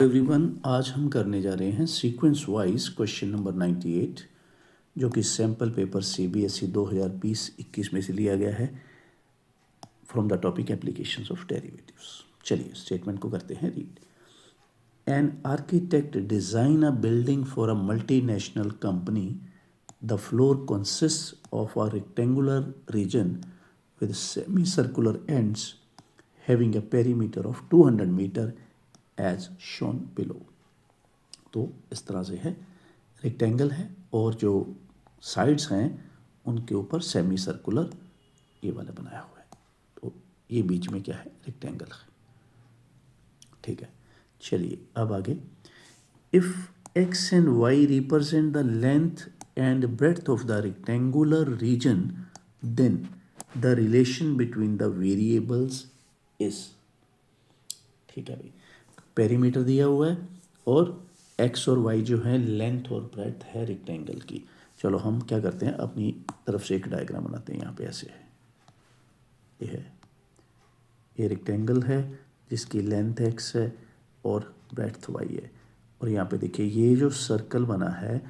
Everyone, आज हम करने जा रहे हैं सीक्वेंस वाइज क्वेश्चन नंबर 98, जो कि सैम्पल पेपर CBSE 2020-21 में से लिया गया है from the topic applications of derivatives. चलिए स्टेटमेंट को करते हैं read. An architect design a building for a multinational company. The floor consist of a rectangular reason with semicircular ends having a perimeter of 200 meter as shown below। तो इस तरह से है, rectangle है और जो साइड्स हैं उनके ऊपर सेमी सर्कुलर ये वाला बनाया हुआ है। तो ये बीच में क्या है, रेक्टेंगल है। ठीक है, चलिए अब आगे। If X and Y represent the length and breadth of the rectangular region, then the relation between the variables is. ठीक है भाई, पेरीमीटर दिया हुआ है और एक्स और वाई जो है लेंथ और ब्रेड्थ है रेक्टेंगल की। चलो हम क्या करते हैं, अपनी तरफ से एक डायग्राम बनाते हैं। यहाँ पे ऐसे है, ये है, ये रेक्टेंगल है जिसकी लेंथ एक्स है और ब्रेड्थ वाई है। और यहाँ पे देखिए ये जो सर्कल बना है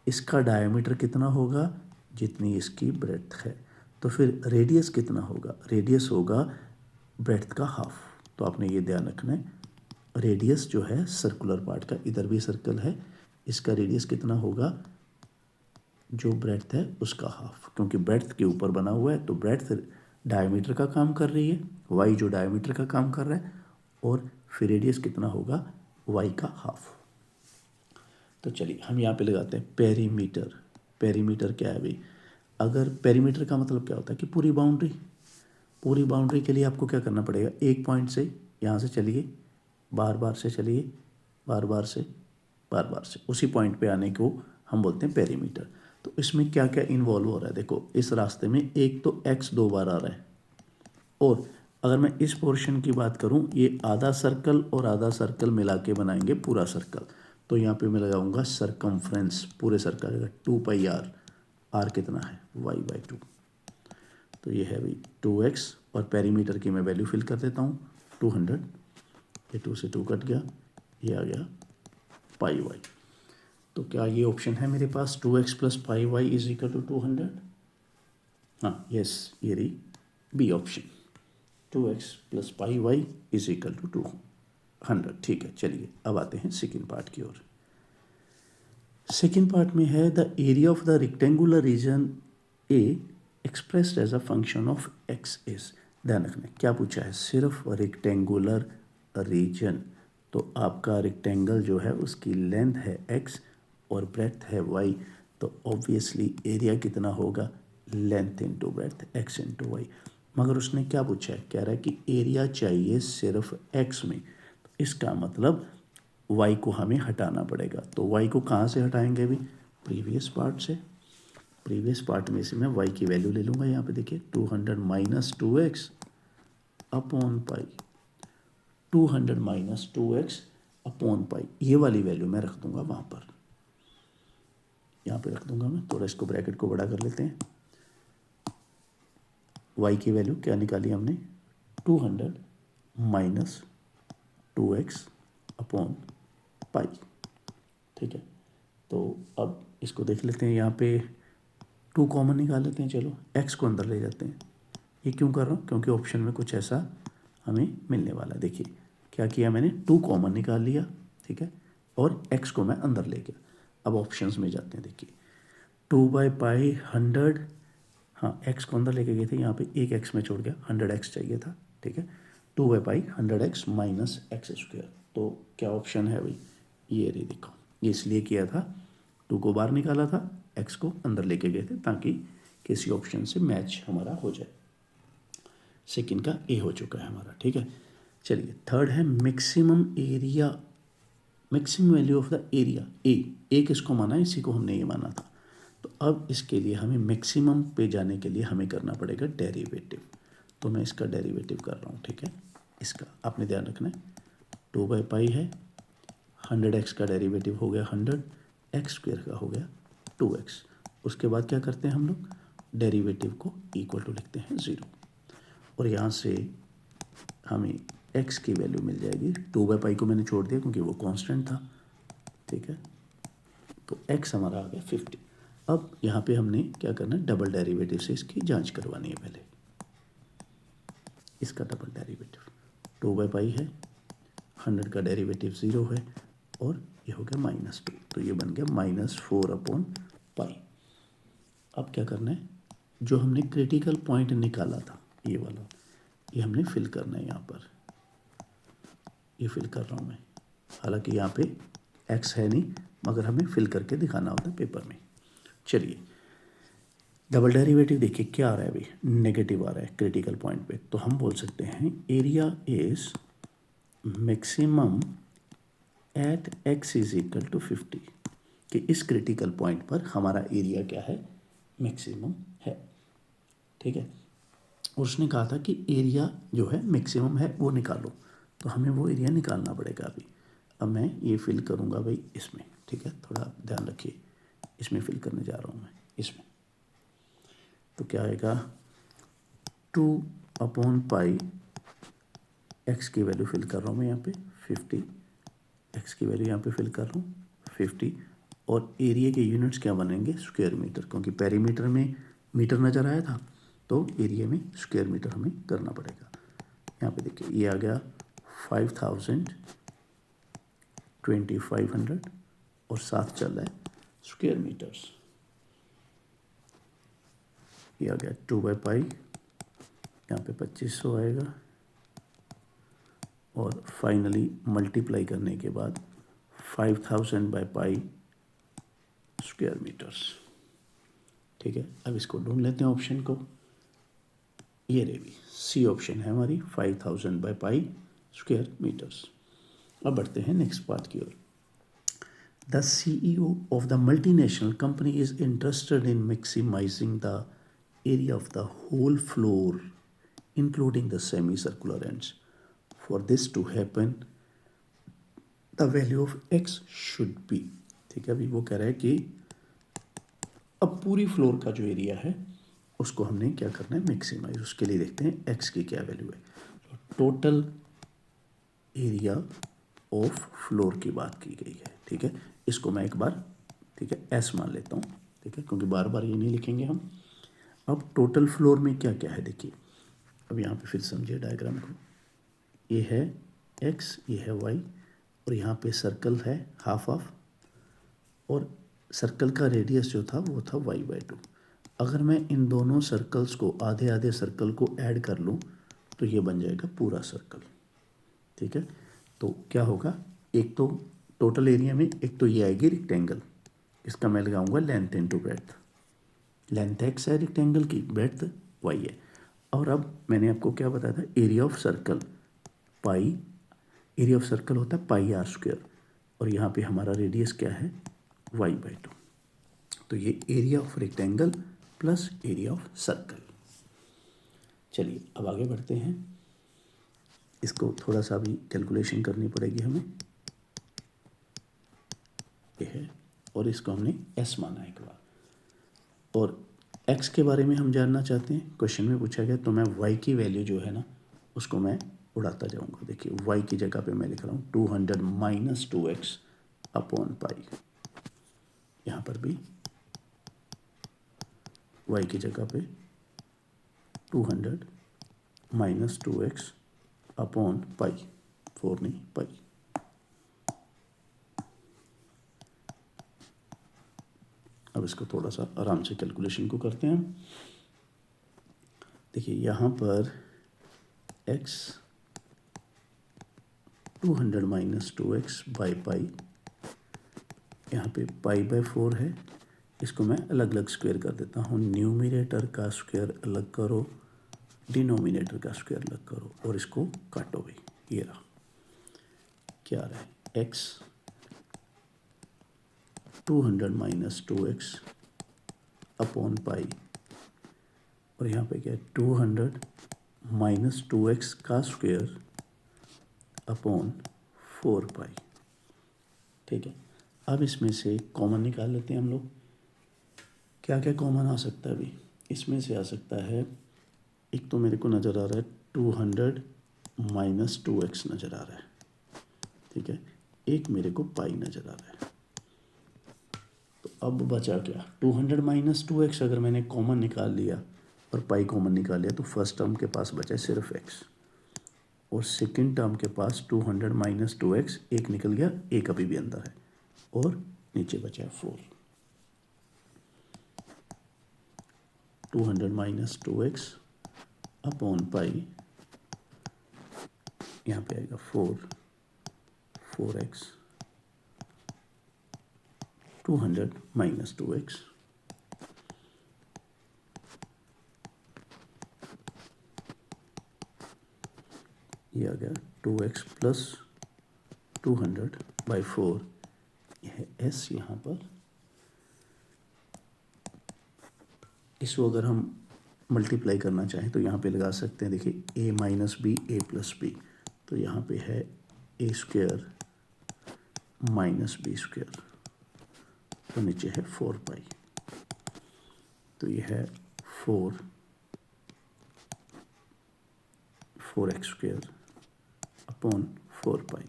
इसका डायमीटर कितना होगा, जितनी इसकी ब्रेड्थ है। तो फिर रेडियस कितना होगा, रेडियस होगा ब्रेड्थ का हाफ। तो आपने ये ध्यान रखना है, रेडियस जो है सर्कुलर पार्ट का, इधर भी सर्कल है, इसका रेडियस कितना होगा, जो ब्रेड्थ है उसका हाफ। क्योंकि ब्रेड्थ के ऊपर बना हुआ है तो ब्रेड्थ डायमीटर का काम कर रही है, वाई जो डायमीटर का काम कर रहा है, और फिर रेडियस कितना होगा, वाई का हाफ। तो चलिए हम यहाँ पे लगाते हैं पेरीमीटर। पेरीमीटर क्या है भाई, अगर पेरीमीटर का मतलब क्या होता है कि पूरी बाउंड्री। पूरी बाउंड्री के लिए आपको क्या करना पड़ेगा, एक पॉइंट से यहाँ से चलिए, बार बार से चलिए, बार बार से, बार बार से, उसी पॉइंट पे आने को हम बोलते हैं पेरीमीटर। तो इसमें क्या क्या इन्वॉल्व हो रहा है, देखो इस रास्ते में एक तो एक्स 2 बार आ रहा है, और अगर मैं इस पोर्शन की बात करूं, ये आधा सर्कल और आधा सर्कल मिला के बनाएंगे पूरा सर्कल। तो यहाँ पे मैं लगाऊंगा सरकमफ्रेंस पूरे सर्कल का 2πr। आर कितना है, y/2। तो ये है भाई 2x, और पेरीमीटर की मैं वैल्यू फिल कर देता हूँ 200। ये 2 से 2 कट गया, ये आ गया πy। तो क्या ये ऑप्शन है मेरे पास 2x + πy = 200? हाँ, यस, ये रही बी ऑप्शन, 2x + πy = 200। ठीक है, चलिए अब आते हैं सेकेंड पार्ट की ओर। सेकेंड पार्ट में है the area of the rectangular region a expressed as a function of X is. ध्यान रखना क्या पूछा है, सिर्फ रेक्टेंगुलर रीजन। तो आपका रेक्टेंगल जो है उसकी लेंथ है एक्स और ब्रेड्थ है वाई। तो ऑब्वियसली एरिया कितना होगा, length into breadth, X into Y. मगर उसने क्या पूछा है, कह रहा है कि एरिया चाहिए सिर्फ एक्स में। तो इसका मतलब वाई को हमें हटाना पड़ेगा। तो वाई को कहाँ से हटाएंगे अभी, प्रीवियस पार्ट से। प्रीवियस पार्ट में से मैं वाई की वैल्यू ले लूँगा। यहाँ पे देखिए 200 - 2x upon pi, 200 - 2x upon pi, ये वाली वैल्यू मैं रख दूंगा वहाँ पर, यहाँ पे रख दूंगा मैं। थोड़ा इसको ब्रैकेट को बड़ा कर लेते हैं। वाई की वैल्यू क्या निकाली हमने, 200 - 2x अपॉन पाई। ठीक है, तो अब इसको देख लेते हैं, यहाँ पे 2 कॉमन निकाल लेते हैं। चलो x को अंदर ले जाते हैं। ये क्यों कर रहा हूँ, क्योंकि ऑप्शन में कुछ ऐसा हमें मिलने वाला है। देखिए क्या किया मैंने, 2 कॉमन निकाल लिया, ठीक है, और x को मैं अंदर ले गया। अब ऑप्शंस में जाते हैं, देखिए 2/π 100, हाँ x को अंदर लेके गए थे, यहाँ पे एक x में छोड़ गया, 100x चाहिए था। ठीक है, 2/π 100x - x²। तो क्या ऑप्शन है भाई, ये रही, देखो ये इसलिए किया था, 2 को बाहर निकाला था, x को अंदर लेके गए थे ताकि किसी ऑप्शन से मैच हमारा हो जाए। सेकंड का ए हो चुका है हमारा। ठीक है, चलिए थर्ड है maximum area, maximum value of the area A किसको माना है, इसी को हमने ये माना था। तो अब इसके लिए हमें मैक्सिमम पे जाने के लिए हमें करना पड़ेगा डेरिवेटिव। तो मैं इसका डेरिवेटिव कर रहा हूँ। ठीक है, इसका आपने ध्यान रखना है, 2/π है, 100x का डेरिवेटिव हो गया 100, x² का हो गया 2x। उसके बाद क्या करते हैं हम लोग, डेरिवेटिव को इक्वल टू लिखते हैं 0, और यहाँ से हमें एक्स की वैल्यू मिल जाएगी, 2/पाई को मैंने छोड़ दिया क्योंकि वो कांस्टेंट था, ठीक है। तो एक्स हमारा आ गया 50। अब यहाँ पे हमने क्या करना है, डबल डेरिवेटिव से इसकी जांच करवानी है पहले। इसका डबल डेरिवेटिव 2/पाई है, 100 का डेरिवेटिव 0 है, और ये हो गया -2, तो ये बन गया -4/पाई। अब क्या करना है, जो हमने क्रिटिकल पॉइंट निकाला था ये वाला, ये हमने फिल करना है यहाँ पर। ये फिल कर रहा हूँ मैं, हालांकि यहाँ पे एक्स है नहीं, मगर हमें फिल करके दिखाना होता है पेपर में। चलिए, डबल डेरिवेटिव देखिए क्या आ रहा है अभी, नेगेटिव आ रहा है क्रिटिकल पॉइंट पे, तो हम बोल सकते हैं area is maximum at X is equal to 50, कि इस क्रिटिकल पॉइंट पर हमारा एरिया क्या है, मैक्सिमम है, ठीक है। और उसने कहा था कि एरिया जो है मैक्सिमम है वो निकालो, तो हमें वो एरिया निकालना पड़ेगा अभी। अब मैं ये फिल करूँगा भाई इसमें, ठीक है, थोड़ा ध्यान रखिए, इसमें फिल करने जा रहा हूँ मैं इसमें। तो क्या आएगा, 2/पाई, एक्स की वैल्यू फिल कर रहा हूँ मैं यहाँ पे 50, एक्स की वैल्यू यहाँ पे फिल कर रहा हूँ 50, और एरिया के यूनिट्स क्या बनेंगे, स्क्वायर मीटर, क्योंकि पेरीमीटर में मीटर नज़र आया था, तो एरिया में स्क्वायर मीटर हमें करना पड़ेगा। यहाँ पे देखिए ये आ गया 5000, 2500, और साथ चल रहा है स्क्वायर मीटर्स। ये आ गया 2/पाई, यहाँ पे 2500 आएगा, और फाइनली मल्टीप्लाई करने के बाद 5000/पाई स्क्वायर मीटर्स, ठीक है। अब इसको ढूंढ लेते हैं ऑप्शन को, ये रे भी सी ऑप्शन है हमारी, 5000/पाई स्क्वायर मीटर्स। अब बढ़ते हैं नेक्स्ट पार्ट की ओर। The CEO of the multinational company is interested in maximizing the area of the whole floor, including the semicircular ends. For this to happen, the value of x should be, ठीक है। अभी वो कह रहा है कि अब पूरी फ्लोर का जो एरिया है उसको हमने क्या करना है, मैक्सिमाइज। उसके लिए देखते हैं एक्स की क्या वैल्यू है। टोटल एरिया ऑफ फ्लोर की बात की गई है, ठीक है। इसको मैं एक बार, ठीक है, एस मान लेता हूँ, ठीक है, क्योंकि बार बार ये नहीं लिखेंगे हम। अब टोटल फ्लोर में क्या क्या है देखिए, अब यहाँ पे फिर समझिए डायग्राम को, ये है एक्स, ये है वाई, और यहाँ पे सर्कल है हाफ ऑफ, और सर्कल का रेडियस जो था वो था y/2। अगर मैं इन दोनों सर्कल्स को, आधे आधे सर्कल को ऐड कर लूँ तो ये बन जाएगा पूरा सर्कल, ठीक है। तो क्या होगा, एक तो टोटल एरिया में एक तो ये आएगी रेक्टेंगल, इसका मैं लगाऊंगा length into breadth. Length x है रेक्टेंगल की, ब्रेड्थ वाई है। और अब मैंने आपको क्या बताया था, area of circle pi, area of circle होता है πr², और यहाँ पे हमारा रेडियस क्या है, y/2। तो ये area of rectangle plus area of circle. चलिए अब आगे बढ़ते हैं, इसको थोड़ा सा भी कैलकुलेशन करनी पड़ेगी हमें, ये है, और इसको हमने s माना एक बार, और x के बारे में हम जानना चाहते हैं, क्वेश्चन में पूछा गया, तो मैं y की वैल्यू जो है ना उसको मैं उड़ाता जाऊंगा। देखिए y की जगह पे मैं लिख रहा हूँ 200 - 2x/पाई, यहाँ पर भी y की जगह पे 200 - 2x/पाई, 4 नहीं पाई। अब इसको थोड़ा सा आराम से कैलकुलेशन को करते हैं। देखिए यहाँ पर x 200 - 2x/पाई, यहाँ पे π/4 है, इसको मैं अलग अलग स्क्वायर कर देता हूँ। न्यूमिनेटर का स्क्वायर अलग करो, डिनोमिनेटर का स्क्वायर अलग करो, और इसको काटो भाई, ये रहा क्या आ रहा है, x 200 - 2x/पाई, और यहाँ पे क्या है 200 - 2x का स्क्वायर अपॉन 4 पाई, ठीक है। अब इसमें से कॉमन निकाल लेते हैं हम लोग, क्या क्या कॉमन आ सकता है अभी इसमें से, आ सकता है एक तो मेरे को नज़र आ रहा है 200 माइनस 2x नज़र आ रहा है, ठीक है, एक मेरे को पाई नज़र आ रहा है। तो अब बचा क्या, 200 माइनस 2x अगर मैंने कॉमन निकाल लिया और पाई कॉमन निकाल लिया तो फर्स्ट टर्म के पास बचा सिर्फ x, और सेकंड टर्म के पास 200 माइनस 2x, एक निकल गया, एक अभी भी अंदर है, और नीचे बचा 4। 200 माइनस 2x अपॉन पाई, यहाँ पे आएगा 4x, 200 माइनस 2x, ये आ गया 2x प्लस 200 बाई 4, यह है s यहाँ पर। इसको अगर हम मल्टीप्लाई करना चाहें तो यहाँ पे लगा सकते हैं, देखिए a minus B A plus B, तो यहाँ पे है A square minus B square, तो नीचे है 4 पाई, तो ये है 4x स्क्वेयर अपॉन 4 पाई।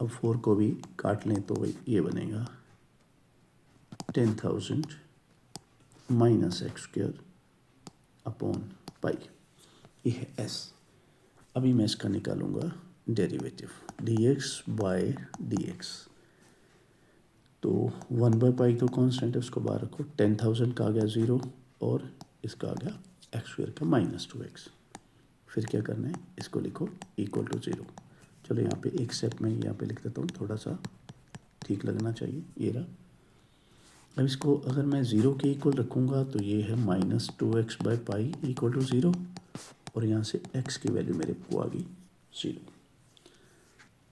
अब 4 को भी काट लें तो भाई ये बनेगा 10,000 minus x square upon pi, ये है s। अभी मैं इसका निकालूंगा डेरिवेटिव, dx बाय dx, तो 1 बाई पाई तो कॉन्स्टेंट है, उसको बाहर रखो, 10,000 का आ गया 0 और इसका आ गया एक्स स्क्वेयर का माइनस 2x। फिर क्या करना है, इसको लिखो इक्वल टू 0। चलो यहाँ पे एक स्टेप में यहाँ पे लिख देता हूँ, थोड़ा सा ठीक लगना चाहिए, ये रहा। अब इसको अगर मैं 0 के इक्वल रखूँगा तो ये है minus 2x by pi equal to 0, और यहाँ से x की वैल्यू मेरे को आ गई 0।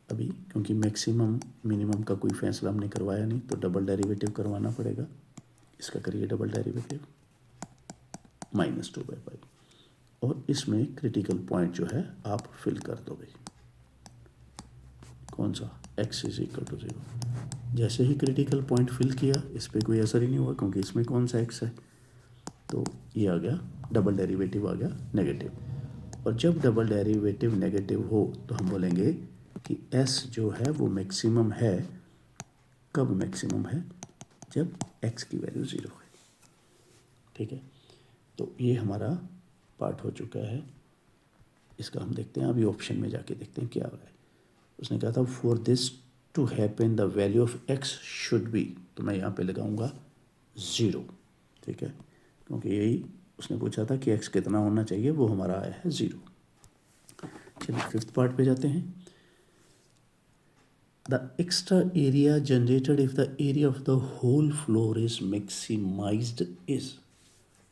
अभी क्योंकि मैक्सिमम मिनिमम का कोई फैसला हमने करवाया नहीं, तो डबल डेरिवेटिव करवाना पड़ेगा। इसका करिए double derivative, minus 2 by pi, और इसमें क्रिटिकल पॉइंट जो है आप फिल कर दो भाई, कौन सा, x इज इक्वल टू 0। जैसे ही क्रिटिकल पॉइंट फिल किया, इस पर कोई असर ही नहीं हुआ क्योंकि इसमें कौन सा x है, तो ये आ गया, डबल डेरिवेटिव आ गया नेगेटिव। और जब डबल डेरिवेटिव नेगेटिव हो तो हम बोलेंगे कि s जो है वो मैक्सिमम है। कब मैक्सिमम है, जब x की वैल्यू 0 है, ठीक है। तो ये हमारा पार्ट हो चुका है, इसका हम देखते हैं अभी ऑप्शन में जाके देखते हैं क्या हो रहा है। उसने कहा था for this to happen the value of x should be, तो मैं यहाँ पे लगाऊंगा 0, ठीक है, क्योंकि यही उसने पूछा था कि x कितना होना चाहिए, वो हमारा आया है 0। चलिए फिफ्थ पार्ट पे जाते हैं। The extra area generated if the area of the whole floor is maximized is,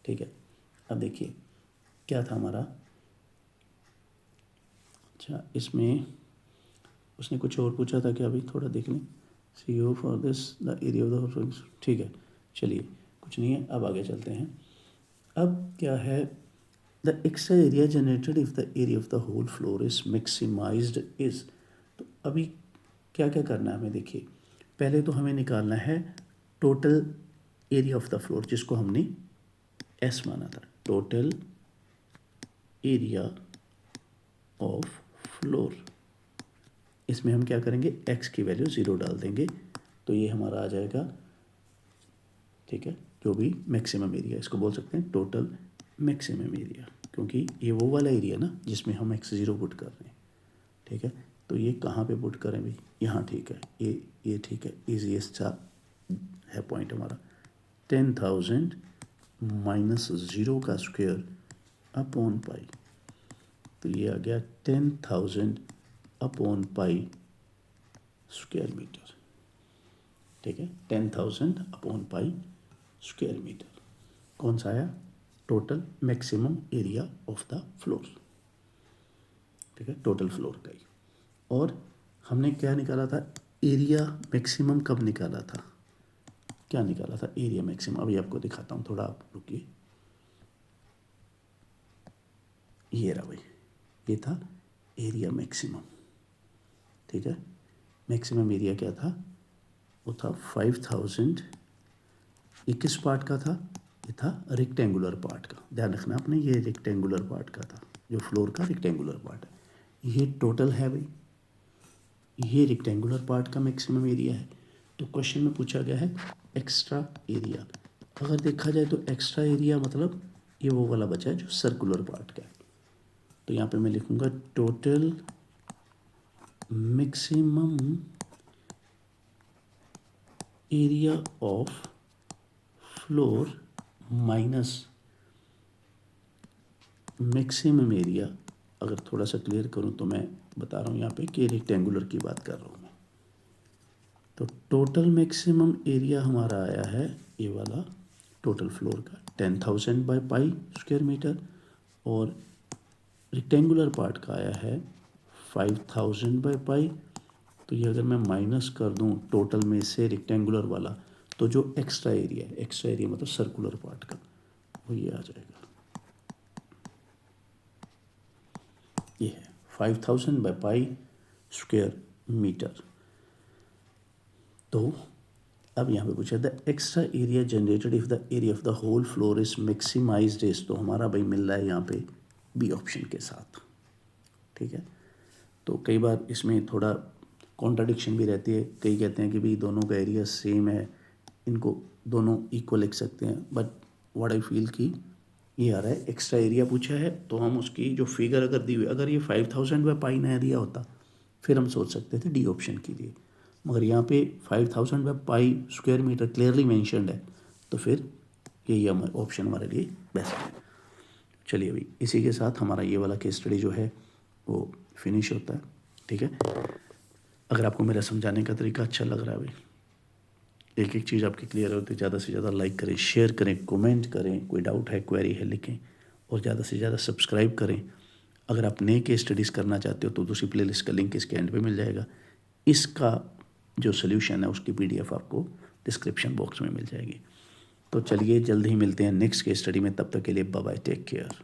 ठीक है। अब देखिए क्या था हमारा, अच्छा इसमें उसने कुछ और पूछा था क्या, अभी थोड़ा देख लें। C O for this the area of the whole floor, ठीक है, चलिए कुछ नहीं है, अब आगे चलते हैं। अब क्या है, the extra area generated if the area of the whole floor is maximized is, तो अभी क्या क्या करना है हमें, देखिए पहले तो हमें निकालना है total area of the floor, जिसको हमने एस माना था, टोटल एरिया ऑफ फ्लोर। इसमें हम क्या करेंगे, x की वैल्यू 0 डाल देंगे, तो ये हमारा आ जाएगा, ठीक है, जो भी मैक्सिमम एरिया, इसको बोल सकते हैं टोटल मैक्सिमम एरिया, क्योंकि ये वो वाला एरिया ना जिसमें हम x0 पुट कर रहे हैं, ठीक है। तो ये कहाँ पे पुट करें भाई, यहाँ, ठीक है, ये ठीक है, ईजीएस्ट है पॉइंट हमारा, 10,000 माइनस 0 का स्क्वेयर अपॉन पाई, तो ये आ गया 10,000 अपॉन पाई स्क्वायर मीटर, ठीक है, 10,000 अपॉन पाई स्क्वायर मीटर। कौन सा आया, total maximum area of the floor, ठीक है, टोटल फ्लोर का ही। और हमने क्या निकाला था, एरिया मैक्सिमम कब निकाला था, क्या निकाला था एरिया मैक्सिमम, अभी आपको दिखाता हूँ, थोड़ा आप रुकिए, ये रहा भाई, ये था एरिया मैक्सिमम, ठीक है। मैक्सिमम एरिया क्या था, वो था 5,000, ये किस पार्ट का था, ये था रेक्टेंगुलर पार्ट का, ध्यान रखना आपने, ये रेक्टेंगुलर पार्ट का था, जो फ्लोर का रेक्टेंगुलर पार्ट है। ये टोटल है भाई, ये रेक्टेंगुलर पार्ट का मैक्सिमम एरिया है। तो क्वेश्चन में पूछा गया है एक्स्ट्रा एरिया। अगर देखा जाए तो एक्स्ट्रा एरिया मतलब ये वो वाला बचा है जो सर्कुलर पार्ट का है। तो यहाँ पे मैं लिखूँगा total maximum area of floor minus maximum area. अगर थोड़ा सा क्लियर करूँ तो मैं बता रहा हूँ यहाँ पे कि रेक्टेंगुलर की बात कर रहा हूँ मैं। तो टोटल मैक्सिमम एरिया हमारा आया है ये वाला टोटल फ्लोर का 10,000 बाई पाई स्क्वायर मीटर, और रेक्टेंगुलर पार्ट का आया है 5,000 बाई पाई। तो ये अगर मैं माइनस कर दूँ टोटल में से रेक्टेंगुलर वाला, तो जो एक्स्ट्रा एरिया है, एक्स्ट्रा एरिया मतलब सर्कुलर पार्ट का, वो ये आ जाएगा, ये है 5,000 बाई पाई स्क्वायर मीटर। तो अब यहाँ पे पूछा the extra area generated if the area of the whole floor is maximized is, तो हमारा भाई मिल रहा है यहाँ पे बी ऑप्शन के साथ। ठीक है, तो कई बार इसमें थोड़ा कॉन्ट्राडिक्शन भी रहती है। कई कहते हैं कि भाई दोनों का एरिया सेम है, इनको दोनों इक्वल लिख सकते हैं, बट व्हाट आई फील कि ये आ रहा है एक्स्ट्रा एरिया पूछा है तो हम उसकी जो फिगर अगर दी हुई, अगर ये 5,000 बाई पाई ना दिया होता फिर हम सोच सकते थे डी ऑप्शन के लिए, मगर यहाँ पे 5,000 by pi square metre clearly mentioned है, तो फिर यही ऑप्शन हमारे लिए बेस्ट है। चलिए भाई, इसी के साथ हमारा ये वाला केस स्टडी जो है वो फिनिश होता है। ठीक है, अगर आपको मेरा समझाने का तरीका अच्छा लग रहा है भाई, एक एक चीज़ आपकी क्लियर होती है, ज़्यादा से ज़्यादा लाइक करें, शेयर करें, कमेंट करें, कोई डाउट है क्वेरी है लिखें, और ज़्यादा से ज़्यादा सब्सक्राइब करें। अगर आप नए केस स्टडीज़ करना चाहते हो तो दूसरी प्लेलिस्ट का लिंक इसके एंड पे मिल जाएगा। इसका जो सोल्यूशन है उसकी PDF आपको डिस्क्रिप्शन बॉक्स में मिल जाएगी। तो चलिए जल्द ही मिलते हैं नेक्स्ट केस स्टडी में, तब तक के लिए बाय बाय, टेक केयर।